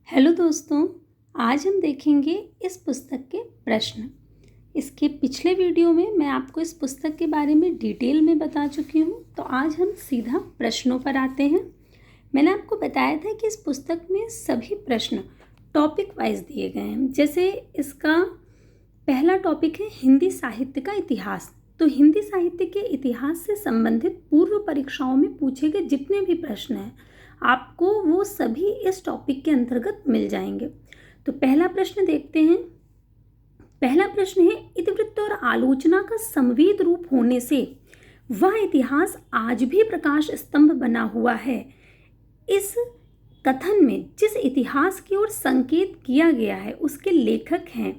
Hello दोस्तों, आज हम देखेंगे इस पुस्तक के प्रश्न। इसके पिछले वीडियो में मैं आपको इस पुस्तक के बारे में डिटेल में बता चुकी हूँ, तो आज हम सीधा प्रश्नों पर आते हैं। मैंने आपको बताया था कि इस पुस्तक में सभी प्रश्न टॉपिक वाइज दिए गए हैं। जैसे इसका पहला टॉपिक है हिंदी साहित्य का इतिहास। तो हिंदी साहित्य के इतिहास से संबंधित पूर्व परीक्षाओं में पूछे गए जितने भी प्रश्न हैं आपको वो सभी इस टॉपिक के अंतर्गत मिल जाएंगे। तो पहला प्रश्न देखते हैं। पहला प्रश्न है, इतिवृत्त और आलोचना का संवेद रूप होने से वह इतिहास आज भी प्रकाश स्तंभ बना हुआ है। इस कथन में जिस इतिहास की ओर संकेत किया गया है उसके लेखक हैं।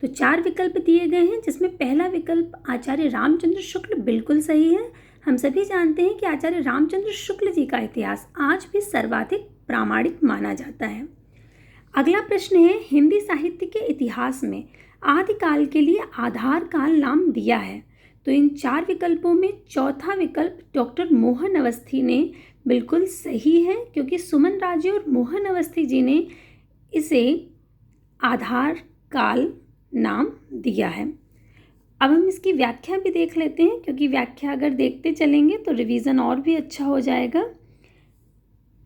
तो 4 विकल्प दिए गए हैं, जिसमें पहला विकल्प आचार्य रामचंद्र शुक्ल बिल्कुल सही है। हम सभी जानते हैं कि आचार्य रामचंद्र शुक्ल जी का इतिहास आज भी सर्वाधिक प्रामाणिक माना जाता है। अगला प्रश्न है, हिंदी साहित्य के इतिहास में आदिकाल के लिए आधार काल नाम दिया है। तो इन 4 विकल्पों में चौथा विकल्प डॉक्टर मोहन अवस्थी ने बिल्कुल सही है, क्योंकि सुमन राजे और मोहन अवस्थी जी ने इसे आधार काल नाम दिया है। अब हम इसकी व्याख्या भी देख लेते हैं, क्योंकि व्याख्या अगर देखते चलेंगे तो रिवीजन और भी अच्छा हो जाएगा।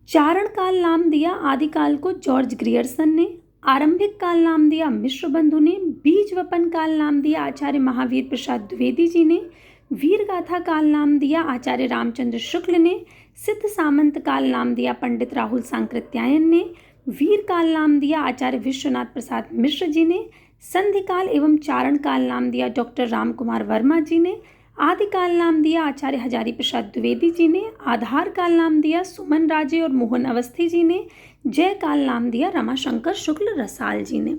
चारण काल नाम दिया आदिकाल को जॉर्ज ग्रियर्सन ने, आरंभिक काल नाम दिया मिश्र बंधु ने, बीज वपन काल नाम दिया आचार्य महावीर प्रसाद द्विवेदी जी ने, वीर गाथा काल नाम दिया आचार्य रामचंद्र शुक्ल ने, सिद्ध सामंत काल नाम दिया पंडित राहुल सांकृत्यायन ने, वीर काल नाम दिया आचार्य विश्वनाथ प्रसाद मिश्र जी ने, संधि काल एवं चारण काल नाम दिया डॉक्टर राम कुमार वर्मा जी ने, आदिकाल नाम दिया आचार्य हजारी प्रसाद द्विवेदी जी ने, आधार काल नाम दिया सुमन राजे और मोहन अवस्थी जी ने, जय काल नाम दिया रमाशंकर शुक्ल रसाल जी ने।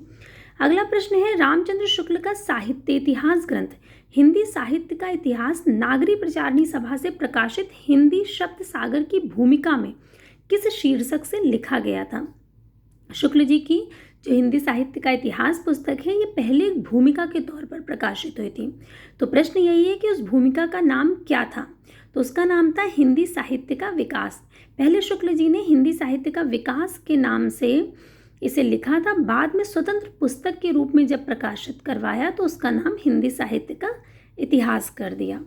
अगला प्रश्न है, रामचंद्र शुक्ल का साहित्य इतिहास ग्रंथ हिंदी साहित्य का इतिहास नागरी प्रचारणी सभा से प्रकाशित हिंदी शब्द सागर की भूमिका में किस शीर्षक से लिखा गया था। शुक्ल जी की जो हिंदी साहित्य का इतिहास पुस्तक है, ये पहले एक भूमिका के तौर पर प्रकाशित हुई थी। तो प्रश्न यही है कि उस भूमिका का नाम क्या था। तो उसका नाम था हिंदी साहित्य का विकास। पहले शुक्ल जी ने हिंदी साहित्य का विकास के नाम से इसे लिखा था, बाद में स्वतंत्र पुस्तक के रूप में जब प्रकाशित करवाया तो उसका नाम हिंदी साहित्य का इतिहास कर दिया।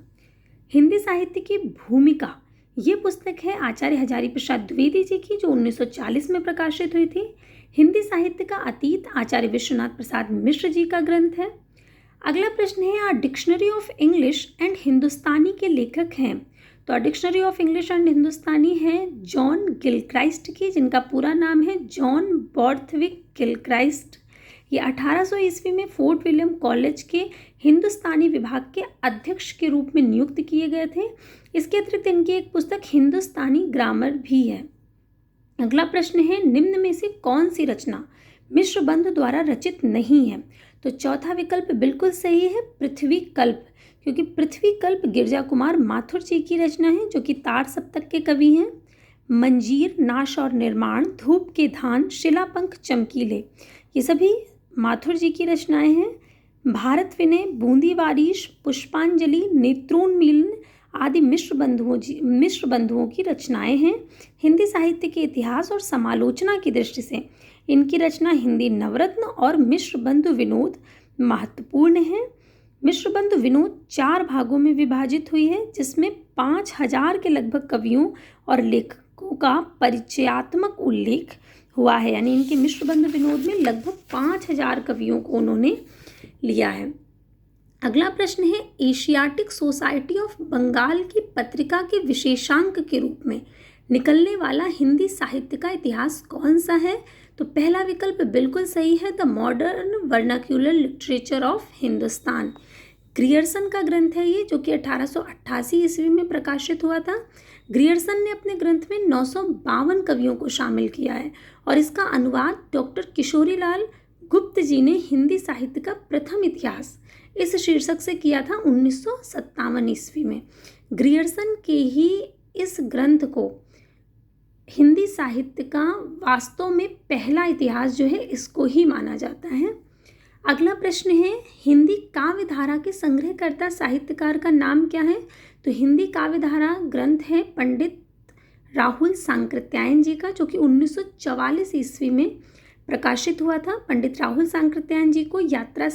हिंदी साहित्य की भूमिका ये पुस्तक है आचार्य हजारी प्रसाद द्विवेदी जी की, जो 1940 में प्रकाशित हुई थी। हिंदी साहित्य का अतीत आचार्य विश्वनाथ प्रसाद मिश्र जी का ग्रंथ है। अगला प्रश्न है, डिक्शनरी ऑफ इंग्लिश एंड हिंदुस्तानी के लेखक हैं। तो डिक्शनरी ऑफ इंग्लिश एंड हिंदुस्तानी है जॉन गिलक्राइस्ट की, जिनका पूरा नाम है जॉन बॉर्थविक गिलक्राइस्ट। ये 1800 ईस्वी में फोर्ट विलियम कॉलेज के हिंदुस्तानी विभाग के अध्यक्ष के रूप में नियुक्त किए गए थे। इसके अतिरिक्त इनकी एक पुस्तक हिंदुस्तानी ग्रामर भी है। अगला प्रश्न है, निम्न में से कौन सी रचना मिश्र बंधु द्वारा रचित नहीं है। तो चौथा विकल्प बिल्कुल सही है, पृथ्वी कल्प, क्योंकि पृथ्वी कल्प गिरजा कुमार माथुर जी की रचना है, जो कि तार सप्तक के कवि हैं। मंजीर, नाश और निर्माण, धूप के धान, शिलापंख चमकीले, ये सभी माथुर जी की रचनाएं हैं। भारत विनय, बूंदी बारिश, पुष्पांजलि, नेत्रोन्मीलन आदि मिश्र बंधुओं की रचनाएं हैं। हिंदी साहित्य के इतिहास और समालोचना की दृष्टि से इनकी रचना हिंदी नवरत्न और मिश्र बंधु विनोद महत्वपूर्ण है। मिश्र बंधु विनोद 4 भागों में विभाजित हुई है, जिसमें 5000 के लगभग कवियों और लेखकों का परिचयात्मक उल्लेख हुआ है। यानी इनके मिश्र बंधु विनोद में लगभग 5000 कवियों को उन्होंने लिया है। अगला प्रश्न है, एशियाटिक सोसाइटी ऑफ बंगाल की पत्रिका के विशेषांक के रूप में निकलने वाला हिंदी साहित्य का इतिहास कौन सा है। तो पहला विकल्प बिल्कुल सही है, the modern vernacular literature of Hindustan. Grierson का ग्रंथ है ये, जो कि 1888 ईस्वी में प्रकाशित हुआ था। ग्रियर्सन ने अपने ग्रंथ में 952 कवियों को शामिल किया है, और इसका अनुवाद डॉक्टर किशोरीलाल गुप्त जी ने हिंदी साहित्य का प्रथम इतिहास इस शीर्षक से किया था 1957 ईस्वी में। ग्रियर्सन के ही इस ग्रंथ को हिंदी साहित्य का वास्तव में पहला इतिहास जो है, इसको ही माना जाता है। अगला प्रश्न है, हिंदी काव्य धारा के संग्रहकर्ता साहित्यकार का नाम क्या है। तो हिंदी काव्य धारा ग्रंथ है पंडित राहुल सांकृत्यायन जी का, जो कि 1944 ईस्वी में प्रकाशित हुआ था। पंडित राहुल सांकृत्यायन जी को यात्रा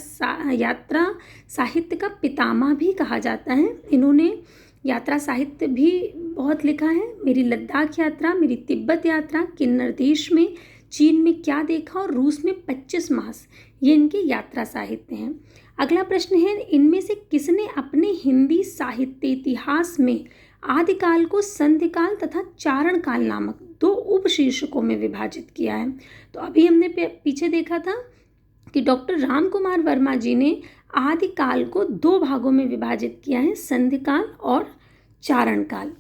साहित्य का पितामह भी कहा जाता है। इन्होंने यात्रा साहित्य भी बहुत लिखा है। मेरी लद्दाख यात्रा, मेरी तिब्बत यात्रा, किन्नर देश में, चीन में क्या देखा और रूस में 25 मास, ये इनके यात्रा साहित्य हैं। अगला प्रश्न है, इनमें से किसने अपने हिंदी साहित्य इतिहास में आदिकाल को संधिकाल तथा चारण काल नामक 2 उपशीर्षकों में विभाजित किया है? तो अभी हमने पीछे देखा था कि डॉक्टर राम कुमार वर्मा जी ने आदिकाल को 2 भागों में विभाजित किया है, संधिकाल और चारण काल।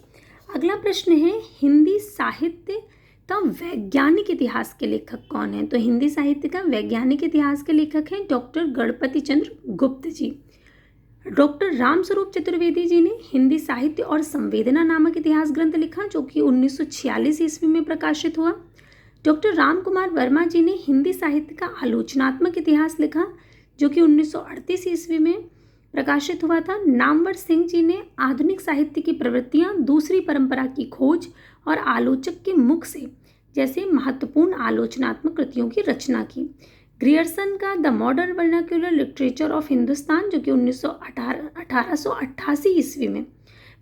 अगला प्रश्न है, हिंदी साहित्य का वैज्ञानिक इतिहास के लेखक कौन है? तो हिंदी साहित्य का वैज्ञानिक इतिहास के लेखक हैं डॉक्टर गणपति चंद्र गुप्त जी। डॉक्टर रामस्वरूप चतुर्वेदी जी ने हिंदी साहित्य और संवेदना नामक इतिहास ग्रंथ लिखा, जो कि 1946 ईस्वी में प्रकाशित हुआ। डॉक्टर राम कुमार वर्मा जी ने हिंदी साहित्य का आलोचनात्मक इतिहास लिखा, जो कि 1938 ईस्वी में प्रकाशित हुआ था। नामवर सिंह जी ने आधुनिक साहित्य की प्रवृत्तियां, दूसरी परंपरा की खोज और आलोचक के मुख से जैसे महत्वपूर्ण आलोचनात्मक कृतियों की रचना की। ग्रियर्सन का the modern vernacular literature of Hindustan, जो कि 1888 ईस्वी में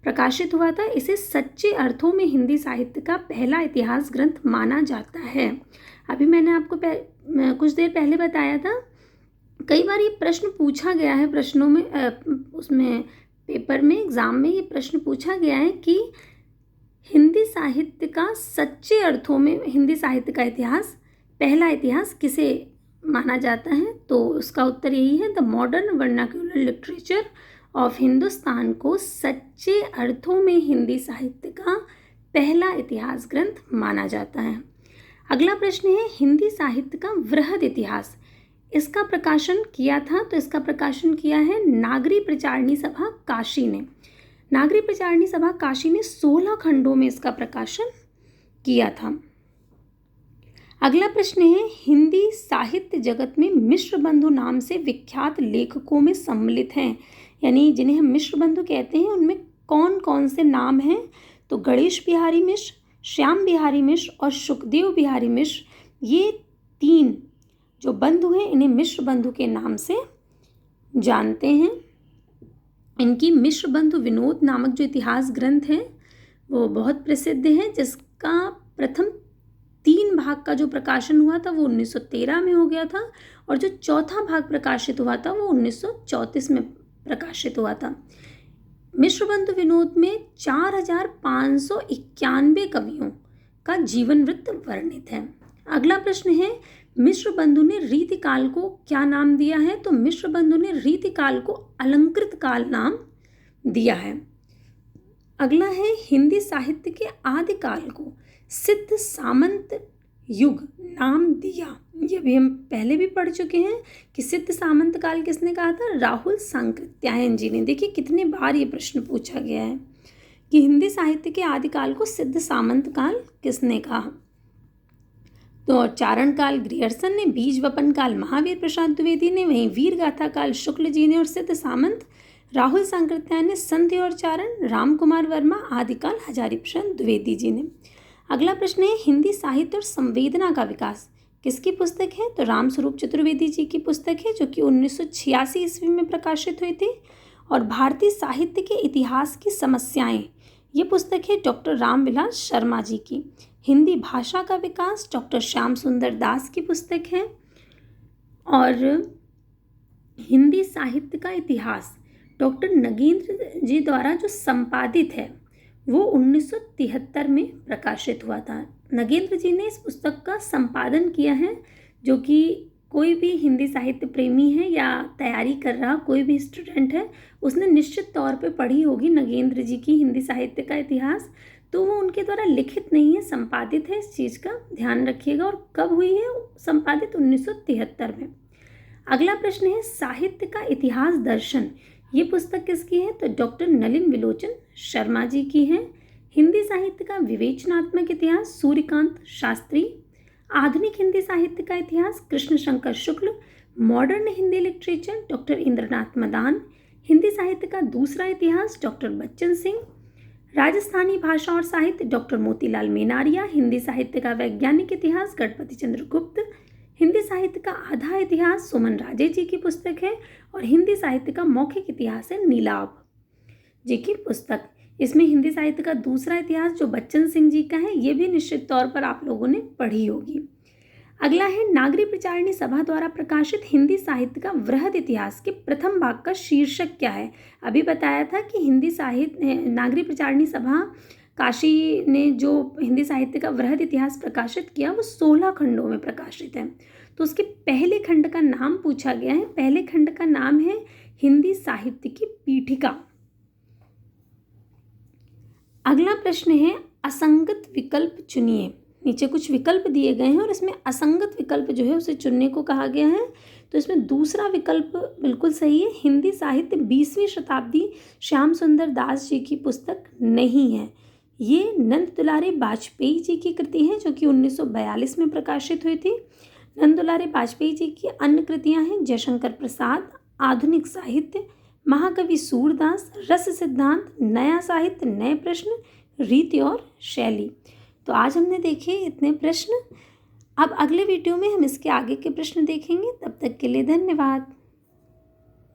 प्रकाशित हुआ था, इसे सच्चे अर्थों में हिंदी साहित्य का पहला इतिहास ग्रंथ माना जाता है। अभी मैंने आपको कुछ देर पहले बताया था, कई बार ये प्रश्न पूछा गया है प्रश्नों में, उसमें पेपर में, एग्जाम में ये प्रश्न पूछा गया है कि हिंदी साहित्य का सच्चे अर्थों में हिंदी साहित्य का इतिहास, पहला इतिहास किसे माना जाता है? तो उसका उत्तर यही है, the modern vernacular literature of Hindustan को सच्चे अर्थों में हिंदी साहित्य का पहला इतिहास ग्रंथ माना जाता है। अगला प्रश्न है, हिंदी साहित्य का वृहद इतिहास, इसका प्रकाशन किया था? तो इसका प्रकाशन किया है नागरी प्रचारणी सभा काशी ने। नागरी प्रचारणी सभा काशी ने 16 खंडों में इसका प्रकाशन किया था। अगला प्रश्न है, हिंदी साहित्य जगत में मिश्र बंधु नाम से विख्यात लेखकों में सम्मिलित हैं, यानी जिन्हें हम मिश्र बंधु कहते हैं, उनमें कौन कौन से नाम हैं? तो गणेश बिहारी मिश्र, श्याम बिहारी मिश्र और सुखदेव बिहारी मिश्र, ये 3 जो बंधु हैं, इन्हें मिश्र बंधु के नाम से जानते हैं। इनकी मिश्र बंधु विनोद नामक जो इतिहास ग्रंथ है वो बहुत प्रसिद्ध है, जिसका प्रथम 3 भाग का जो प्रकाशन हुआ था वो 1913 में हो गया था, और जो चौथा भाग प्रकाशित हुआ था वो 1934 में प्रकाशित हुआ था। मिश्र बंधु विनोद में 4591 कवियों का जीवन वृत्त वर्णित है। अगला प्रश्न है, मिश्र बंधु ने रीतिकाल को क्या नाम दिया है? तो मिश्र बंधु ने रीतिकाल को अलंकृत काल नाम दिया है। अगला है, हिंदी साहित्य के आदिकाल को सिद्ध सामंत युग नाम दिया। ये भी हम पहले भी पढ़ चुके हैं कि सिद्ध सामंत काल किसने कहा था? राहुल सांकृत्यायन जी ने। देखिए कितने बार ये प्रश्न पूछा गया है कि हिंदी साहित्य के आदिकाल को सिद्ध सामंत काल किसने कहा? तो चारण काल ग्रियर्सन ने, बीज वपन काल महावीर प्रसाद द्विवेदी ने, वहीं वीर गाथा काल शुक्ल जी ने, और सिद्ध सामंत राहुल सांकृत्यायन ने, संधि और चारण राम कुमार वर्मा, आदिकाल हजारी प्रसाद द्विवेदी जी ने। अगला प्रश्न है, हिंदी साहित्य और संवेदना का विकास किसकी पुस्तक है? तो रामस्वरूप चतुर्वेदी जी की पुस्तक है, जो कि 1986 ईस्वी में प्रकाशित हुई थी। और भारतीय साहित्य के इतिहास की समस्याएं, ये पुस्तक है डॉक्टर रामविलास शर्मा जी की। हिंदी भाषा का विकास डॉक्टर श्याम सुंदर दास की पुस्तक है। और हिंदी साहित्य का इतिहास डॉक्टर नगेंद्र जी द्वारा जो संपादित है वो 1973 में प्रकाशित हुआ था। नगेंद्र जी ने इस पुस्तक का संपादन किया है, जो कि कोई भी हिंदी साहित्य प्रेमी है या तैयारी कर रहा कोई भी स्टूडेंट है, उसने निश्चित तौर पे पढ़ी होगी नगेंद्र जी की हिंदी साहित्य का इतिहास। तो वो उनके द्वारा लिखित नहीं है, संपादित है, इस चीज़ का ध्यान रखिएगा। और कब हुई है संपादित? 1973 में। अगला प्रश्न है, साहित्य का इतिहास दर्शन, ये पुस्तक किसकी है? तो डॉक्टर नलिन विलोचन शर्मा जी की है। हिंदी साहित्य का विवेचनात्मक इतिहास सूर्यकांत शास्त्री। आधुनिक हिंदी साहित्य का इतिहास Krishna Shankar Shukla. Modern Hindi literature doctor Indranath Madan. Hindi साहित्य का दूसरा इतिहास डॉक्टर बच्चन सिंह। राजस्थानी भाषा और साहित्य डॉक्टर मोतीलाल मेनारिया। हिंदी साहित्य का वैज्ञानिक इतिहास गणपति चंद्र गुप्त। हिंदी साहित्य का आधा इतिहास सुमन राजे जी की पुस्तक है और हिंदी साहित्य का मौखिक इतिहास है नीलाभ जी की पुस्तक। इसमें हिंदी साहित्य का दूसरा इतिहास जो बच्चन सिंह जी का है, ये भी निश्चित तौर पर आप लोगों ने पढ़ी होगी। अगला है नागरी प्रचारिणी सभा द्वारा प्रकाशित हिंदी साहित्य का वृहद इतिहास के प्रथम भाग का शीर्षक क्या है। अभी बताया था कि हिंदी साहित्य नागरी प्रचारिणी सभा काशी ने जो हिंदी साहित्य का वृहद इतिहास प्रकाशित किया वो 16 खंडों में प्रकाशित है। तो उसके पहले खंड का नाम पूछा गया है। पहले खंड का नाम है हिंदी साहित्य की पीठिका। अगला प्रश्न है असंगत विकल्प चुनिए। नीचे कुछ विकल्प दिए गए हैं और इसमें असंगत विकल्प जो है उसे चुनने को कहा गया है। तो इसमें दूसरा विकल्प बिल्कुल सही है। हिंदी साहित्य 20वीं शताब्दी श्याम सुंदर दास जी की पुस्तक नहीं है। ये नंद दुलारे वाजपेयी जी की कृति है जो कि 1942 में प्रकाशित हुई थी। नंद दुलारे वाजपेयी जी की अन्य कृतियां हैं जयशंकर प्रसाद, आधुनिक साहित्य, महाकवि सूरदास, रस सिद्धांत, नया साहित्य, नए प्रश्न, रीति और शैली। तो आज हमने देखे इतने प्रश्न। अब अगले वीडियो में हम इसके आगे के प्रश्न देखेंगे। तब तक के लिए धन्यवाद।